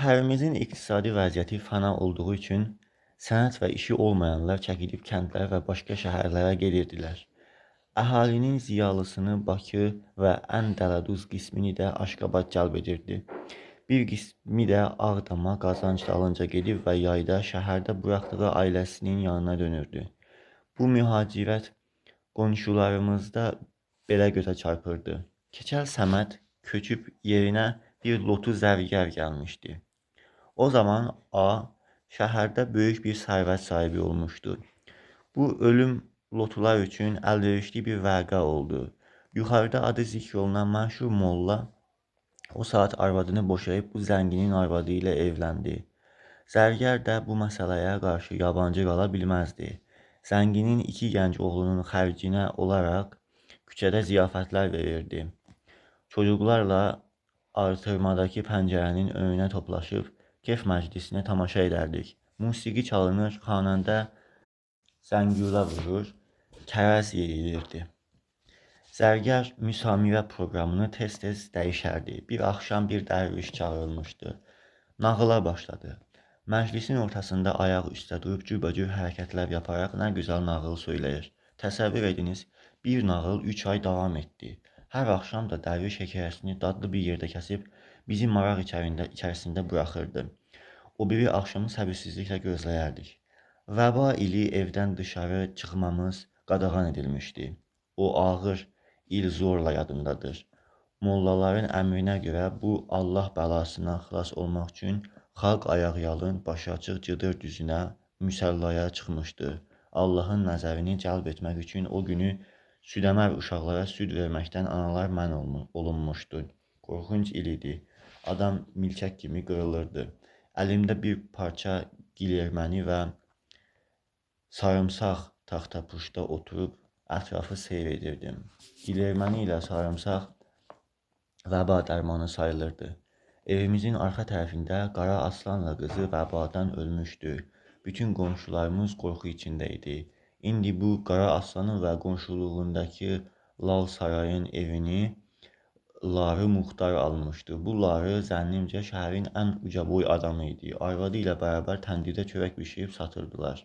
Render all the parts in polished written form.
Şəhərimizin iqtisadi vəziyyəti fana olduğu üçün sənət və işi olmayanlar çəkilib kəndlər və başqa şəhərlərə gedirdilər. Əhalinin ziyalısını Bakı və ən dələduz qismini də Aşqabad cəlb edirdi. Bir qismi də Ağdama qazanc dalınca gedib və yayda şəhərdə buraxdığı ailəsinin yanına dönürdü. Bu mühacirət qonşularımızda belə gözə çarpırdı. Keçəl Səməd köçüb yerinə bir lotu zərgər gəlmişdi. O zaman A şəhərdə böyük bir sərvət sahibi olmuşdu. Bu ölüm lotular üçün əlverişli bir vəqə oldu. Yuxarıda adı zikr olunan məşhur molla o saat arvadını boşayıb bu zənginin arvadı ilə evləndi. Zərgər də bu məsələyə qarşı yabancı qala bilməzdi. Zənginin iki gənc oğlunun xərcinə olaraq küçədə ziyafətlər verirdi. Çocuklarla artırmadakı pəncərənin önünə toplaşıb kef məclisinə tamaşa edərdik. Musiqi çalınır, xanəndə zəngülə vurur, kərəz yeyilirdi. Zərgər müsamirə proqramını tez-tez dəyişərdi. Bir axşam bir dərviş çağırılmışdı. Nağıla başladı. Məclisin ortasında ayaq üstə durub cürbəcür hərəkətlər yaparaq nə gözəl nağıl söyləyir. Təsəvvür ediniz, bir nağıl 3 ay davam etdi. Hər axşam da dərviş hekayəsini dadlı bir yerdə kəsib bizi maraq içərisində buraxırdı. O biri axşamı səbirsizliklə gözləyərdik. Vəba ili evdən dışarı çıxmamız qadağan edilmişdi. O ağır il zorla yadımdadır. Mollaların əmrinə görə bu Allah bəlasından xilas olmaq üçün xalq ayaqyalın, başı açıq Cıdır düzünə, müsəllaya çıxmışdı. Allahın nəzərini cəlb etmək üçün o günü südəmər uşaqlara süd verməkdən analar mən olunmuşdu. Qorxunc il idi. Adam milçək kimi qırılırdı. Əlimdə bir parça gilirməni və sarımsaq taxtapuşda oturub ətrafı seyr edirdim. Gilirməni ilə sarımsaq vəba dərmanı sayılırdı. Evimizin arxa tərəfində Qara Aslanla qızı vəbadan ölmüşdü. Bütün qonşularımız qorxu içində idi. İndi bu Qara Aslanın və qonşuluğundakı Lal Sarayın evini Ları Muxtar almışdı. Bu Ları zənnimcə şəhərin ən ucaboy adamı idi. Arvadı ilə bərabər təndirdə çörək bişirib satırdılar.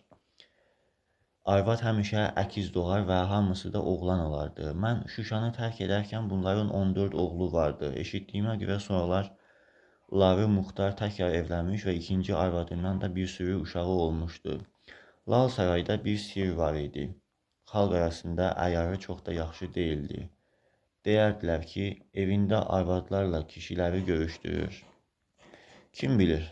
Arvad həmişə əkiz doğar və hamısı da oğlan olardı. Mən Şuşanı tərk edərkən bunların 14 oğlu vardı. Eşitdiyimə görə sonralar Ları Muxtar təkrar evlənmiş və ikinci arvadından da bir sürü uşağı olmuşdu. Lal Sarayda bir sir var idi. Xalq arasında əyarı çox da yaxşı deyildi. Deyərdilər ki, evində arvadlarla kişiləri görüşdürür. Kim bilir?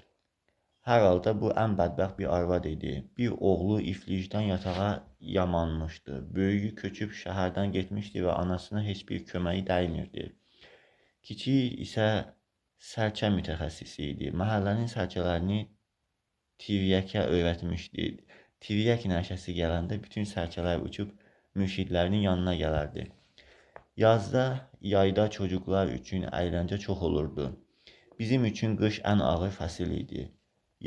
Hər halda bu ən bədbəxt bir arvad idi. Bir oğlu iflicdən yatağa yamanmışdı. Böyüyü köçüb şəhərdən getmişdi və anasına heç bir köməyi dəymirdi. Kiçiyi isə sərçə mütəxəssisi idi. Məhəllənin sərçələrini tiryəkə öyrətmişdi. Tiryək nəşəsi gələndə bütün sərçələr uçub mürşidlərinin yanına gələrdi. Yazda, yayda çocuklar üçün əyləncə çox olurdu. Bizim üçün qış ən ağır fəsil idi.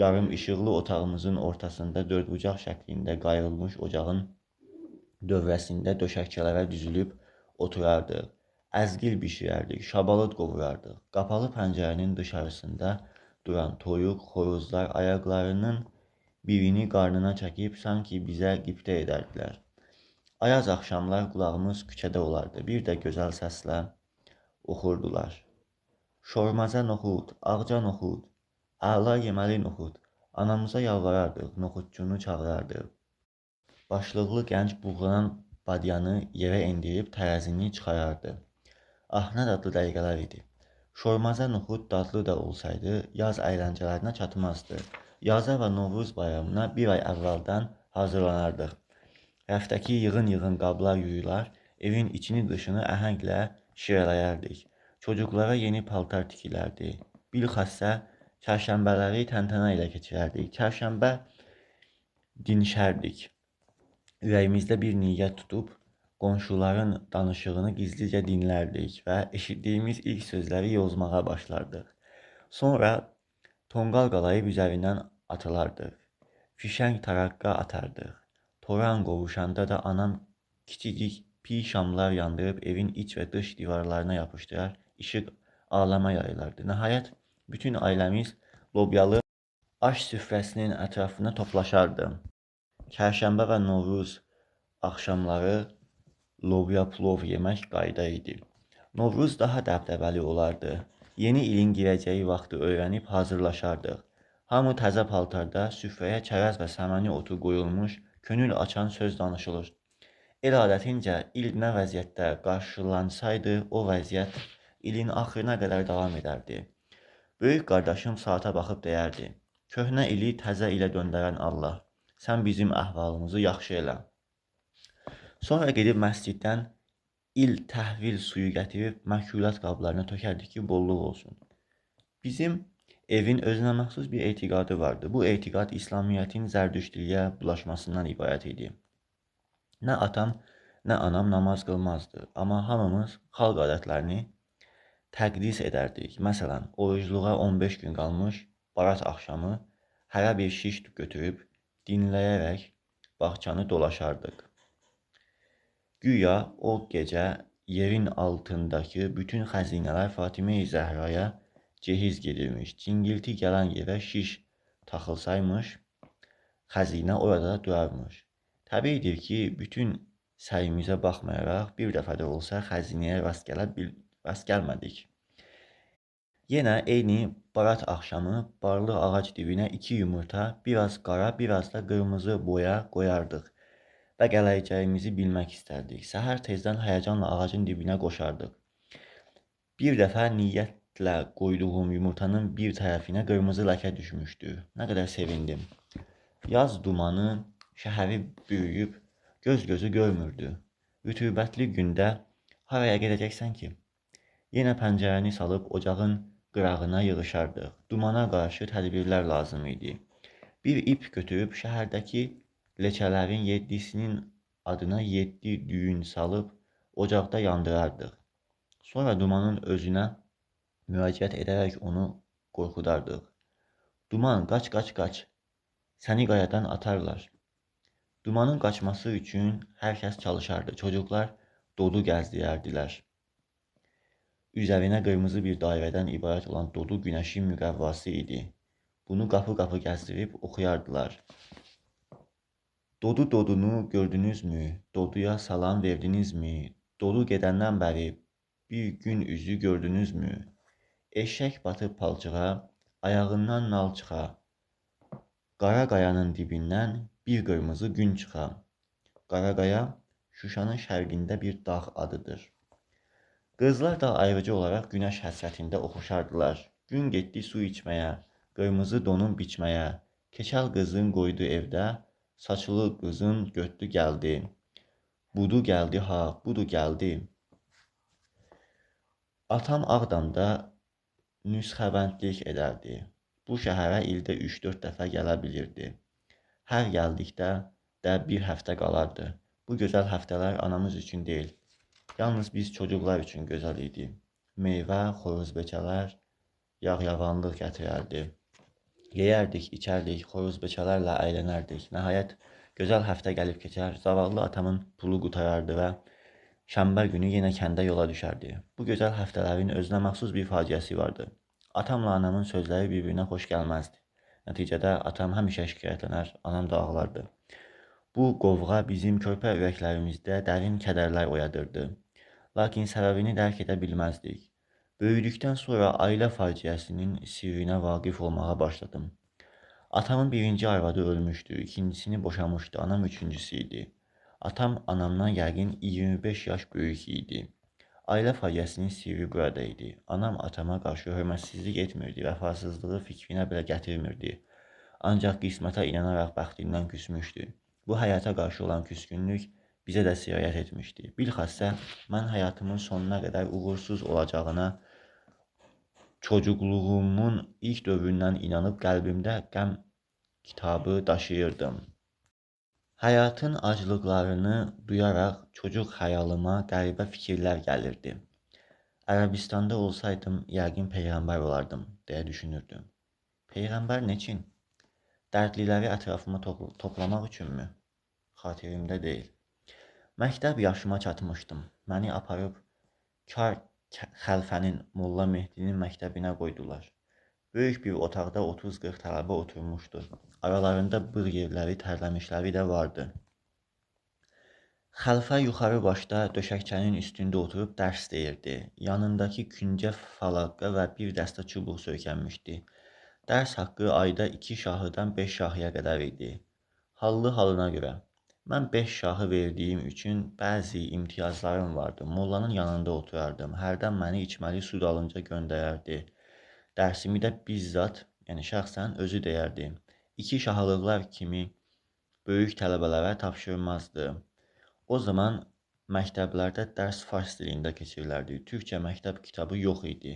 Yarım işıqlı otağımızın ortasında dördbucaq şəklində qayrılmış ocağın dövrəsində döşəkçələrə düzülüb oturardıq. Əzgil bişirərdik, şabalıd qovurardıq. Qapalı pəncərənin dışarısında duran toyuq, xoruzlar ayaqlarının birini qarnına çəkib sanki bizə qibtə edərdilər. Ayaz axşamlar qulağımız küçədə olardı. Bir də gözəl səslə oxurdular. Şormaza noxud, ağca noxud, əla yeməli noxud. Anamıza yalvarardıq, noxudçunu çağırardıq. Başlıqlı gənc buğlanan badyanı yerə endirib tərəzini çıxarardı. Ah, nə dadlı dəqiqələr idi. Şormaza noxud dadlı da olsaydı, yaz əyləncələrinə çatmazdı. Yaza və Novruz bayramına bir ay əvvəldən hazırlanardıq. Rəfdəki yığın-yığın qablar yuyular, evin içini dışını əhənglə şirələyərdik. Çocuklara yeni paltar tikilərdi. Bilxəssə, çərşənbələri təntənə ilə keçirərdik. Çərşənbə dinşərdik. Ürəyimizdə bir niyyət tutub, qonşuların danışığını gizlicə dinlərdik və eşitdiyimiz ilk sözləri yozmağa başlardıq. Sonra tonqal qalayıb üzərindən atılardıq. Fişəng taraqqa atardıq. Toran qovuşanda da anam kiçicik piy şamlar yandırıb evin iç və dış divarlarına yapışdırar, işıq aləmə yayılardı. Nəhayət, bütün ailəmiz lobyalı aş süfrəsinin ətrafına toplaşardı. Çərşənbə və Novruz axşamları lobya plov yemək qayda idi. Novruz daha dəbdəbəli olardı. Yeni ilin girəcəyi vaxtı öyrənib hazırlaşardıq. Hamı təzə paltarda süfrəyə çərəz və səməni otu qoyulmuş, könül açan söz danışılır. El adətincə il nə vəziyyətdə qarşılansaydı, o vəziyyət ilin axırına qədər davam edərdi. Böyük qardaşım saata baxıb deyərdi: "Köhnə ili təzə ilə döndərən Allah, sən bizim əhvalımızı yaxşı elə." Sonra gedib məsciddən il təhvil suyu gətirib məşğulات qablarına tökərdik ki, bolluq olsun. Bizim evin özünəməxsus bir etiqadı vardı. Bu etiqad İslamiyyətin zərdüştiliyə bulaşmasından ibarət idi. Nə atam, nə anam namaz qılmazdı, amma hamımız xalq adətlərini təqdis edərdik. Məsələn, orucluğa 15 gün qalmış barat axşamı hərə bir şiş götürüb dinləyərək bağçanı dolaşardıq. Güya o gecə yerin altındakı bütün xəzinələr Fatimə-i Zəhraya cehiz gedirmiş. Cingilti gələn yerə şiş taxılsaymış, xəzinə orada durarmış. Təbiidir ki, bütün səyimizə baxmayaraq bir dəfə də olsa xəzinəyə rast gəlmədik. Yenə eyni barat axşamı barlı ağac dibinə 2 yumurta, biraz qara, biraz da qırmızı boya qoyardıq və gələcəyimizi bilmək istərdik. Səhər tezdən həyəcanla ağacın dibinə qoşardıq. Bir dəfə niyyətlə qoyduğum yumurtanın bir tərəfinə qırmızı ləkə düşmüşdü. Nə qədər sevindim. Yaz dumanı şəhəri bürüyüb göz gözü görmürdü. Rütubətli gündə haraya gedəcəksən ki? Yenə pəncərəni salıb ocağın qırağına yığışardıq. Dumana qarşı tədbirlər lazım idi. Bir ip götürüb şəhərdəki leçələrin 7-sinin adına 7 düyün salıb ocaqda yandırardıq. Sonra dumanın özünə müraciət edərək onu qorxudardıq. Duman, qaç, qaç, qaç. Səni qayadan atarlar. Dumanın qaçması üçün hər kəs çalışardı. Çocuklar dodu gəzdirərdilər. Üzərinə qırmızı bir dairədən ibarət olan dodu günəşin müqəvvası idi. Bunu qapı-qapı gəzdirib oxuyardılar. Dodu dodunu gördünüzmü? Doduya salam verdinizmi? Dodu gedəndən bəri bir gün üzü gördünüzmü? Eşək batıb palçığa, ayağından nal çıxa. Qara qayanın dibindən bir qırmızı gün çıxa. Qara qaya Şuşanın şərqində bir dağ adıdır. Qızlar da ayrıcı olaraq günəş həsrətində oxuşardılar. Gün getdi su içməyə, qırmızı donun biçməyə. Keçəl qızın qoydu evdə, saçılı qızın götdü gəldi. Budu gəldi ha, budu gəldi. Atam Ağdamda nüsxəbəndlik edərdi. Bu şəhərə ildə 3-4 dəfə gələ bilirdi. Hər gəldikdə də bir həftə qalardı. Bu gözəl həftələr anamız üçün deyil, yalnız biz çocuklar üçün gözəl idi. Meyvə, xoruzbeçələr, yağyavanlıq gətirərdi. Yeyərdik, içərdik, xoruzbeçələrlə əylənərdik. Nəhayət, gözəl həftə gəlib keçər, zavallı atamın pulu qutarardı və şənbə günü yenə kəndə yola düşərdi. Bu gözəl həftələrin özünə məxsus bir faciəsi vardı. Atamla anamın sözləri bir-birinə xoş gəlməzdi. Nəticədə atam həmişə şikayətlənər, anam da ağlardı. Bu qovğa bizim körpə ürəklərimizdə dərin kədərlər oyadırdı. Lakin səbəbini dərk edə bilməzdik. Böyüdükdən sonra ailə faciəsinin sirrinə vaqif olmağa başladım. Atamın birinci arvadı ölmüşdü, ikincisini boşamışdı, anam üçüncüsü idi. Atam anamdan yəqin 25 yaş böyük idi. Ailə faciəsinin sirri burada idi. Anam atama qarşı hörmətsizlik etmirdi, vəfasızlığı fikrinə belə gətirmirdi. Ancaq qismətə inanaraq bəxtindən küsmüşdü. Bu həyata qarşı olan küskünlük bizə də sirayət etmişdi. Bilxassa mən həyatımın sonuna qədər uğursuz olacağına çocukluğumun ilk dövründən inanıb qəlbimdə qəm kitabı daşıyırdım. Həyatın acılıqlarını duyaraq çocuq xəyalıma qəribə fikirlər gəlirdi. Ərəbistanda olsaydım, yəqin peyğəmbər olardım, deyə düşünürdüm. Peyğəmbər neçin? Dərdliləri ətrafıma toplamaq üçünmü? Xatirimdə deyil. Məktəb yaşıma çatmışdım. Məni aparıb Kar xəlfənin Molla Mehdinin məktəbinə qoydular. Böyük bir otaqda 30-40 tələbə oturmuşdu. Aralarında bığ yerləri, tərləmişləri də vardı. Xəlfə yuxarı başda döşəkçənin üstündə oturub dərs deyirdi. Yanındakı küncə falaqqa və bir dəstə çubuq söykənmişdi. Dərs haqqı ayda 2 şahıdan 5 şahıya qədər idi. Hallı halına görə. Mən 5 şahı verdiyim üçün bəzi imtiyazlarım vardı. Mollanın yanında oturardım. Hərdən məni içməli su dalınca göndərərdi. Dərsimi də bizzat, yəni şəxsən özü deyərdi. 2 şahlılıqlar kimi böyük tələbələrə tapşırmazdı. O zaman məktəblərdə dərs fars dilində keçirilərdi. Türkçə məktəb kitabı yox idi.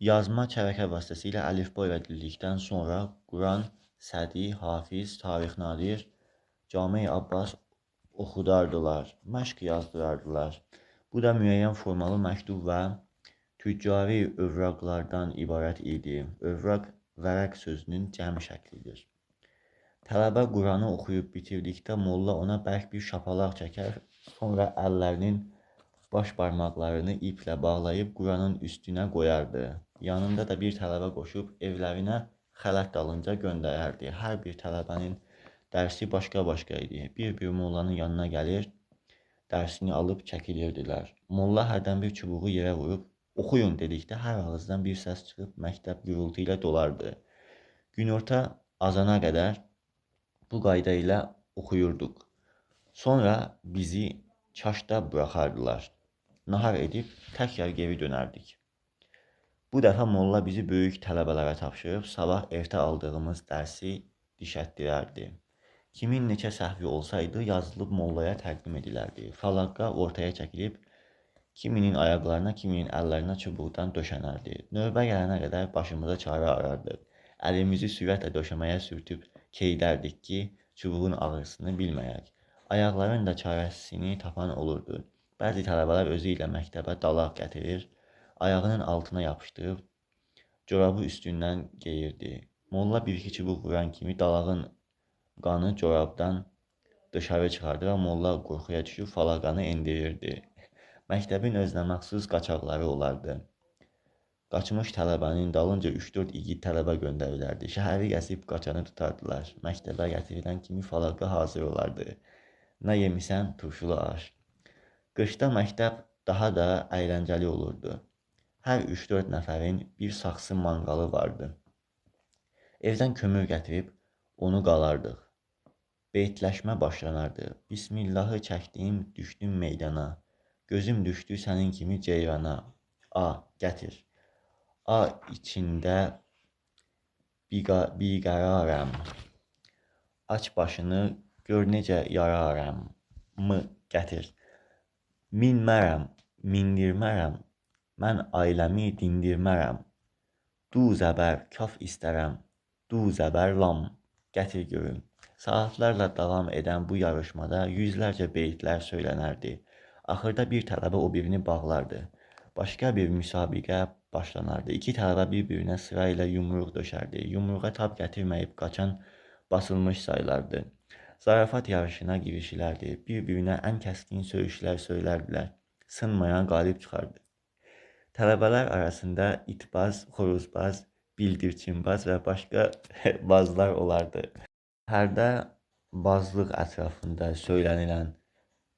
Yazma çərəkə vasitəsilə əlifba öyrədildikdən sonra Quran, Sədi, Hafiz, Tarix Nadir, Cami-i Abbas oxudardılar, məşq yazdırardılar. Bu da müəyyən formalı məktub və tüccari övraqlardan ibarət idi. Övraq vərəq sözünün cəm şəklidir. Tələbə Quranı oxuyub bitirdikdə molla ona bərk bir şapalaq çəkər, sonra əllərinin baş barmaqlarını iplə bağlayıb Quranın üstünə qoyardı. Yanında da bir tələbə qoşub evlərinə xələt dalınca göndərərdi. Hər bir tələbənin dərsi başqa-başqa idi. Bir-bir mollanın yanına gəlir, dərsini alıb çəkilirdilər. Molla hərdən bir çubuğu yerə vurub, oxuyun dedikdə hər ağızdan bir səs çıxıb məktəb gürültü ilə dolardı. Günorta azana qədər bu qayda ilə oxuyurduq. Sonra bizi çaşda buraxardılar. Nahar edib təkrar geri dönərdik. Bu dəfə molla bizi böyük tələbələrə tapşırıb sabah ertə aldığımız dərsi dişətdirərdi. Kimin neçə səhvi olsaydı yazılıb mollaya təqdim edilərdi. Falaqqa ortaya çəkilib kiminin ayaqlarına, kiminin əllərinə çubuqdan döşənərdi. Növbə gələnə qədər başımıza çarə arardıq. Əlimizi sürətlə döşəməyə sürtüb keydərdik ki, çubuğun ağrısını bilməyək. Ayaqların da çarəsini tapan olurdu. Bəzi tələbələr özü ilə məktəbə dalaq gətirir, ayağının altına yapışdırıb corabı üstündən geyirdi. Molla bir-iki çubuq vuran kimi dalağın qanı corabdan dışarı çıxardı və molla qorxuya düşüb falaqanı endirirdi. Məktəbin özünəməxsus qaçaqları olardı. Qaçmış tələbənin dalınca 3-4 igid tələbə göndərilərdi. Şəhəri gəzib qaçanı tutardılar. Məktəbə gətirilən kimi falaqa hazır olardı. Nə yemisən? Turşulu aş. Qışda məktəb daha da əyləncəli olurdu. Hər 3-4 nəfərin bir saxsı manqalı vardı. Evdən kömür gətirib onu qalardıq. Beytləşmə başlanardı. Bismillahı çəkdim, düşdüm meydana. Gözüm düşdü sənin kimi ceyrana. A, gətir. A içində biqərarəm. Aç başını, gör necə yararəm. M, gətir. Minmərəm, mindirmərəm. Mən ailəmi dindirmərəm. Du zəbər, kaf istərəm. Du zəbər, lam. Gətir görüm. Saatlarla davam edən bu yarışmada yüzlərcə beytlər söylənərdi. Axırda bir tələbə o birini bağlardı. Başqa bir müsabiqə başlanardı. İki tələbə bir-birinə sıra ilə yumruq döşərdi. Yumruğa tab gətirməyib qaçan basılmış sayılardı. Zarafat yarışına girişilərdi. Bir-birinə ən kəskin söyüşlər söylərdilər. Sınmayan qalib çıxardı. Tələbələr arasında itbaz, xoruzbaz, bildirçinbaz və başqa bazlar olardı. Hərdə bazlıq ətrafında söylənilən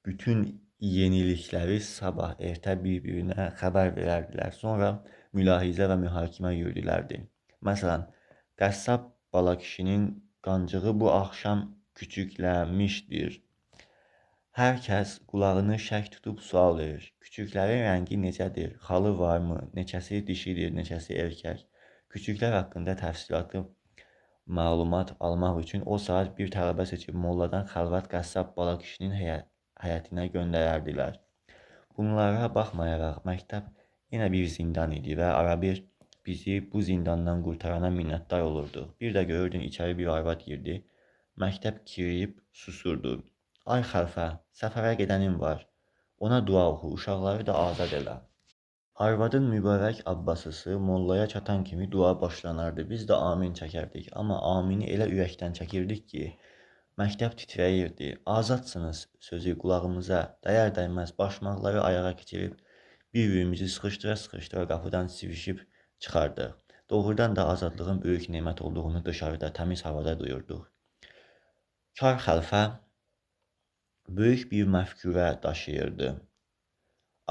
bütün yenilikləri sabah ertə bir-birinə xəbər verərdilər. Sonra mülahizə və mühakimə yürüdülərdi. Məsələn, qəssab bala kişinin qancığı bu axşam küçüklənmişdir. Hər kəs qulağını şək tutub sual verir. Küçüklərin rəngi necədir? Xalı varmı? Neçəsi dişidir, neçəsi erkək? Küçüklər haqqında təfsilatlı məlumat almaq üçün o saat bir tələbə seçib molladan xəlvət qəssab bala kişinin həyətinə göndərərdilər. Bunlara baxmayaraq məktəb yenə bir zindan idi və arabir bizi bu zindandan qurtarana minnətdar olurduq. Bir də görürdün içəri bir arvad girdi, məktəb kiriyib susurdu. Ay xəlfə, səfərə gedənim var, ona dua oxu, uşaqları da azad elə. Arvadın mübarək abbasısı mollaya çatan kimi dua başlanardı. Biz də amin çəkərdik. Amma amini elə ürəkdən çəkirdik ki, məktəb titrəyirdi. Azadsınız sözü qulağımıza dəyər-dəyməz başmaqları ayağa keçirib bir-birimizi sıxışdıra-sıxışdıra qapıdan sivişib çıxardıq. Doğrudan da azadlığın böyük nemət olduğunu dışarıda, təmiz havada duyurduq. Kar xəlfə böyük bir məfkürə daşıyırdı.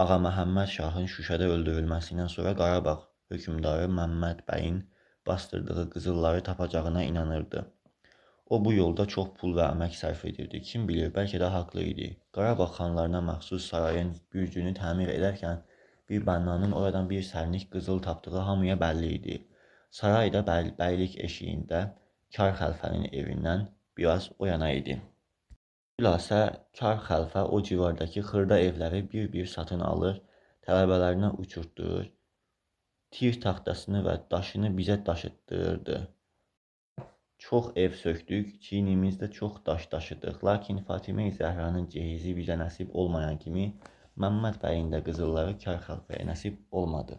Ağa Məhəmməd Şahın Şuşada öldürülməsindən sonra Qarabağ hökmdarı Məmməd bəyin bastırdığı qızılları tapacağına inanırdı. O bu yolda çox pul və əmək sərf edirdi. Kim bilir, bəlkə də haqlı idi. Qarabağ xanlarına məxsus sarayın bürcünü təmir edərkən bir bannanın oradan bir sərnik qızıl tapdığı hamıya bəlli idi. Saray da bəylik eşiyində Kar xəlfənin evindən biraz o yana idi. Xülasə, Kar xəlfə o civardakı xırda evləri bir-bir satın alır, tələbələrinə uçurtdurur, tir taxtasını və daşını bizə daşıtdırırdı. Çox ev söktük, çiynimizdə çox daş daşıdıq. Lakin Fatimə-i Zəhranın cehizi bizə nəsib olmayan kimi, Məmməd bəyin də qızılları Kar xəlfəyə nəsib olmadı.